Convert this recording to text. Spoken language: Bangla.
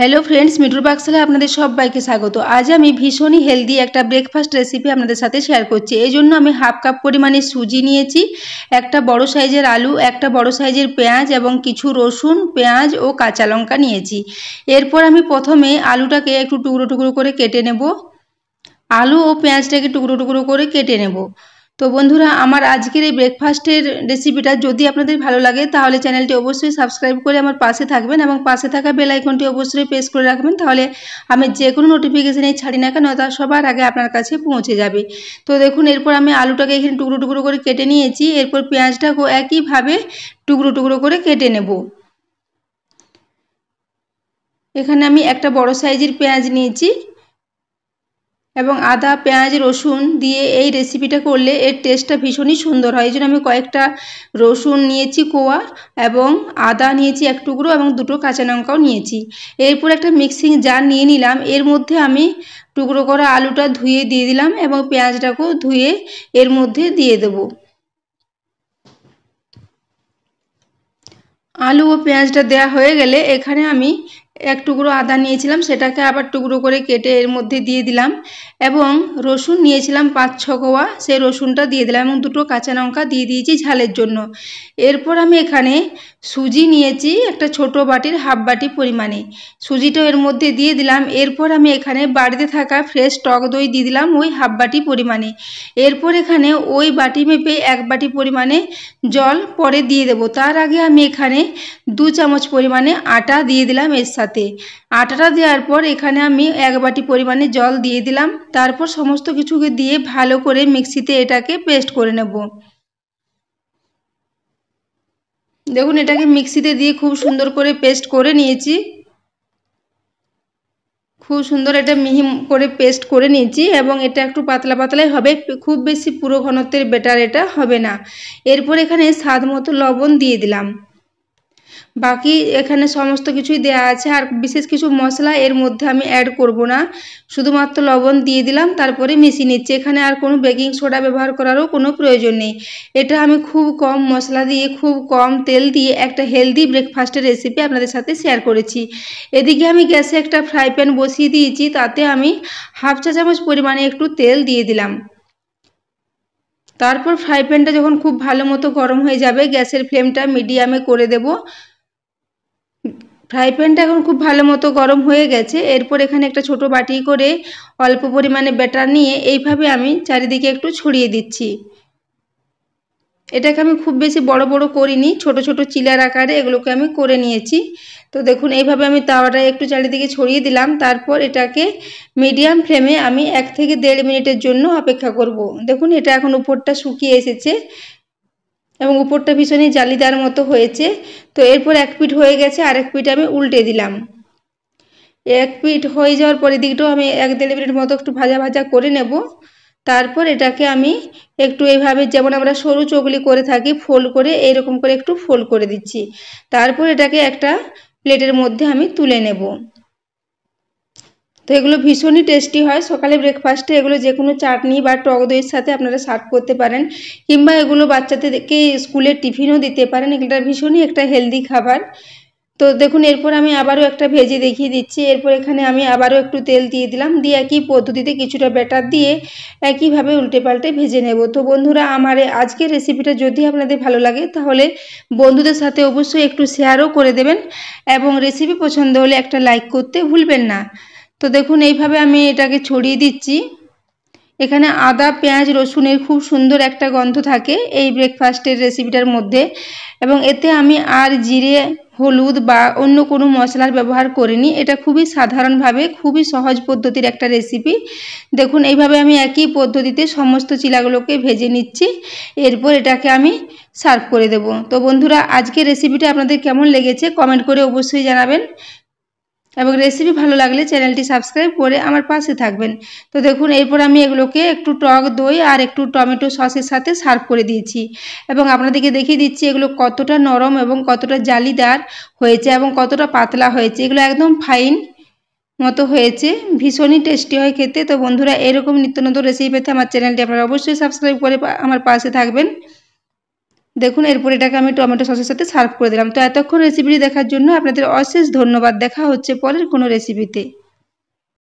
हेलो फ्रेंड्स मिठुर पाकशाला आपनादेर सबाइके स्वागत। आज आमी भीषण ही हेल्दी एक ब्रेकफास्ट रेसिपि आपनादेर साथे शेयर करछि। एई जोन्नो आमी हाफ काप परिमाणे सुजी नियेछि, एकटा बड़ो साइजेर आलू, एकटा बड़ो साइजेर पेঁয়াজ एबं किछु रसुन, पेঁয়াজ ओ काँचा लंका नियेछि। एरपर आमी प्रथमे आलूटाके एकटु टुकरो टुकरो करे केटे नेब। आलू ओ पेঁয়াজটাকে टुकरो टुकरो करे केटे नेब। तो बंधुरा आमार आजकेर এই ব্রেকফাস্টের রেসিপিটা যদি আপনাদের ভালো লাগে তাহলে চ্যানেলটি অবশ্যই সাবস্ক্রাইব করে আমার পাশে থাকবেন এবং পাশে থাকা বেল আইকনটি অবশ্যই প্রেস করে রাখবেন, তাহলে আমি যে কোনো নোটিফিকেশনই ছাড়ি না কেন তা সবার আগে আপনার কাছে পৌঁছে যাবে। তো দেখুন এরপর আমি আলুটাকে এখানে টুকরো টুকরো করে কেটে নিয়েছি। এরপর পেঁয়াজটাকেও একইভাবে টুকরো টুকরো করে কেটে নেব। এখানে আমি একটা বড় সাইজের পেঁয়াজ নিয়েছি এবং আদা পেঁয়াজ রসুন দিয়ে এই রেসিপিটা করলে এর টেস্টটা ভীষণই সুন্দর হয়। এই জন্য আমি কয়েকটা রসুন নিয়েছি কোয়া এবং আদা নিয়েছি এক টুকরো এবং দুটো কাঁচা লঙ্কাও নিয়েছি। এরপর একটা মিক্সিং জার নিয়ে নিলাম। এর মধ্যে আমি টুকরো করা আলুটা ধুয়ে দিয়ে দিলাম এবং পেঁয়াজটাকেও ধুয়ে এর মধ্যে দিয়ে দেব। आलू और पेঁয়াজটা দেয়া হয়ে গেলে এখানে আমি এক টুকরো আদা নিয়েছিলাম, সেটাকে আবার টুকরো করে কেটে এর মধ্যে দিয়ে দিলাম এবং রসুন নিয়েছিলাম 5-6 কোয়া, সেই রসুনটা দিয়ে দিলাম এবং দুটো কাঁচা লঙ্কা দিয়ে দিয়েছি ঝালের জন্য। এরপর আমি এখানে সুজি নিয়েছি একটা ছোট বাটির হাফ বাটি পরিমাণে, সুজিটা এর মধ্যে দিয়ে দিলাম। এরপর আমি এখানে বাড়িতে থাকা ফ্রেশ টক দই দিয়ে দিলাম ওই হাফ বাটি পরিমাণে। এরপর এখানে ওই বাটি মেপে এক বাটি পরিমাণে জল পরে দিয়ে দেব। তার আগে আমি এখানে 2 চামচ পরিমাণে আটা দিয়ে দিলাম এর সাথে। আটাটা দেওয়ার পর এখানে আমি এক বাটি পরিমাণে জল দিয়ে দিলাম। তারপর সমস্ত কিছুকে দিয়ে ভালো করে মিক্সিতে এটাকে পেস্ট করে নেব। দেখুন এটাকে মিক্সিতে দিয়ে খুব সুন্দর করে পেস্ট করে নিয়েছি। খুব সুন্দর এটা মিহি করে পেস্ট করে নিয়েছি এবং এটা একটু পাতলা পাতলাই হবে, খুব বেশি পুরো ঘনত্বের ব্যাটার এটা হবে না। এরপর এখানে স্বাদ মতো লবণ দিয়ে দিলাম। বাকি এখানে সমস্ত কিছুই দেয়া আছে, আর বিশেষ কিছু মশলা এর মধ্যে আমি অ্যাড করব না, শুধুমাত্র লবণ দিয়ে দিলাম। তারপরে মিশিয়ে নিচ্ছি। এখানে আর কোনো বেকিং সোডা ব্যবহার করারও কোনো প্রয়োজন নেই। এটা আমি খুব কম মশলা দিয়ে খুব কম তেল দিয়ে একটা হেলদি ব্রেকফাস্টের রেসিপি আপনাদের সাথে শেয়ার করেছি। এদিকে আমি গ্যাসে একটা ফ্রাই প্যান বসিয়ে দিয়েছি, তাতে আমি হাফ চা চামচ পরিমাণে একটু তেল দিয়ে দিলাম। তারপর ফ্রাই প্যানটা যখন খুব ভালো মতো গরম হয়ে যাবে গ্যাসের ফ্লেমটা মিডিয়ামে করে দেব। ফ্রাই প্যানটা এখন খুব ভালো মতো গরম হয়ে গেছে। এরপর এখানে একটা ছোট বাটি করে অল্প পরিমাণে ব্যাটার নিয়ে এইভাবে আমি চারিদিকে একটু ছড়িয়ে দিচ্ছি। এটাকে আমি খুব বেশি বড় বড় করিনি, ছোট ছোট চিলার আকারে এগুলোকে আমি করে নিয়েছি। তো দেখুন এইভাবে আমি তাওয়াটা একটু চারিদিকে ছড়িয়ে দিলাম। তারপর এটাকে মিডিয়াম ফ্লেমে আমি 1 থেকে 1.5 মিনিটের জন্য অপেক্ষা করব। দেখুন এটা এখন উপরটা শুকিয়ে এসেছে এবং উপরটা ভীষণই জালিদার মতো হয়েছে। তো এরপর এক পিঠ হয়ে গেছে, আরেক পিঠ আমি উল্টে দিলাম। এক পিঠ হয়ে যাওয়ার পরে দিকটাও আমি 1-1.5 মিনিট মতো একটু ভাজা ভাজা করে নেব। তারপর এটাকে আমি একটু এইভাবে যেমন আমরা সরু চকলি করে থাকি ফোল্ড করে এইরকম করে একটু ফোল্ড করে দিচ্ছি। তারপর এটাকে একটা প্লেটের মধ্যে আমি তুলে নেব। তো এগুলো ভীষণই টেস্টি হয়। সকালে ব্রেকফাস্টে এগুলো যে কোনো চাটনি বা টক দইয়ের সাথে আপনারা সার্ভ করতে পারেন, কিংবা এগুলো বাচ্চাদেরকে স্কুলের টিফিনও দিতে পারেন। এগুলো ভীষণই একটা হেলদি খাবার। তো দেখুন এরপর আমি আবারও একটা ভেজে দেখিয়ে দিচ্ছি। এরপর এখানে আমি আবারও একটু তেল দিয়ে দিলাম, দিয়ে একই পদ্ধতিতে কিছুটা ব্যাটার দিয়ে একইভাবে উল্টে পাল্টে ভেজে নেব। তো বন্ধুরা আমার আজকের রেসিপিটা যদি আপনাদের ভালো লাগে তাহলে বন্ধুদের সাথে অবশ্যই একটু শেয়ারও করে দেবেন এবং রেসিপি পছন্দ হলে একটা লাইক করতে ভুলবেন না। তো দেখুন এইভাবে আমি এটাকে ছড়িয়ে দিচ্ছি। এখানে আদা পেঁয়াজ রসুনের খুব সুন্দর একটা গন্ধ থাকে এই ব্রেকফাস্টের রেসিপিটার মধ্যে, এবং এতে আমি আর জিরে হলুদ বা অন্য কোনো মশলার ব্যবহার করিনি। এটা খুবই সাধারণভাবে খুবই সহজ পদ্ধতির একটা রেসিপি। দেখুন এইভাবে আমি একই পদ্ধতিতে সমস্ত চিলাগুলোকে ভেজে নিচ্ছি। এরপর এটাকে আমি সার্ভ করে দেব। তো বন্ধুরা আজকের রেসিপিটা আপনাদের কেমন লেগেছে কমেন্ট করে অবশ্যই জানাবেন এবং রেসিপি ভালো লাগলে চ্যানেলটি সাবস্ক্রাইব করে আমার পাশে থাকবেন। তো দেখুন এরপর আমি এগুলোকে একটু টক দই আর একটু টমেটো সসের সাথে সার্ভ করে দিয়েছি এবং আপনাদেরকে দেখিয়ে দিচ্ছি এগুলো কতটা নরম এবং কতটা জালিদার হয়েছে এবং কতটা পাতলা হয়েছে। এগুলো একদম ফাইন মতো হয়েছে, ভীষণই টেস্টি হয় খেতে। তো বন্ধুরা এরকম নিত্য নতুন রেসিপি পেতে আমার চ্যানেলটি আপনারা অবশ্যই সাবস্ক্রাইব করে আমার পাশে থাকবেন। দেখুন এরপর এটাকে আমি টমেটো সসের সাথে সার্ভ করে দিলাম। তো এতক্ষণ রেসিপিটি দেখার জন্য আপনাদের অশেষ ধন্যবাদ। দেখা হচ্ছে পরের কোনো রেসিপিতে।